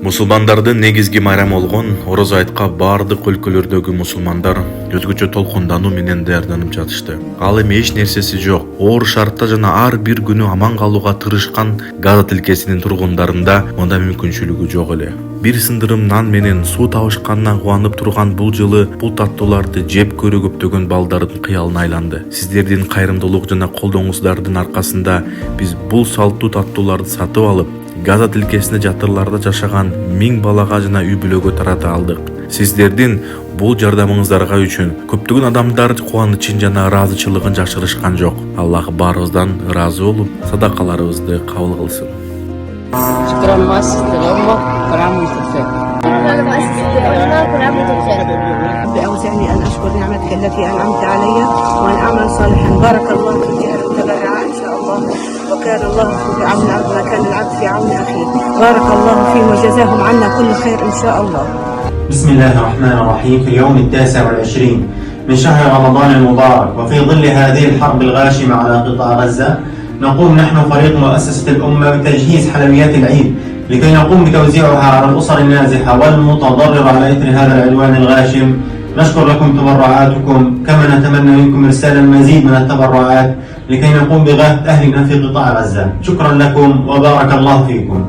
Мусулмандардын негизги майрамы болгон Ороз айтка баардык өлкөлөрдөгү мусулмандар өзгөчө толкундануу менен даярданып жатышты. Ал эми эч нерсеси жок. Оор шартта жана ар бир күнү аман калууга тырышкан Газа тилкесинин тургундарында мындай мүмкүнчүлүгү жок эле. Бир сындырым нан менен суу табышкандан кубанып турган бул жылы бул таттууларды жеп көрүү көптөгөн балдардын кыялына айланды. Сиздердин кайрымдуулук жана колдооңуздардын аркасында биз бул салттуу таттууларды сатып алып, Газа тилкесине жатырларда жашаган 1000 балага жана үй бүлөгө тарата алдык. Сиздердин бул жардамыңыздарга үчүн көптөгөн адамдар кубанычын жана ыраазычылыгын жашырышкан жок. Аллах баарыбыздан ыраазы болуп, садакаларыбызды кабыл кылсын. شكرا مؤسسة الأمة كل عام وانتم بخير. شكرا مؤسسة الأمة كل عام وانتم بخير. رب أوزعني أن أشكر نعمتك التي أنعمت علي وأن أعمل صالحا. بارك الله في أهل المتبرعة إن شاء الله، وكان الله في عون العبد ما كان العبد في عون أخيه. بارك الله فيهم وجزاهم عنا كل خير إن شاء الله. بسم الله الرحمن الرحيم. في اليوم 29 من شهر رمضان المبارك وفي ظل هذه الحرب الغاشمة على قطاع غزة، نقوم نحن فريق مؤسسة الأمة بتجهيز حلويات العيد لكي نقوم بتوزيعها على الأسر النازحة والمتضررة على إثر هذا العدوان الغاشم. نشكر لكم تبرعاتكم، كما نتمنى منكم إرسال المزيد من التبرعات لكي نقوم بغاثة أهلنا في قطاع غزة. شكرا لكم وبارك الله فيكم.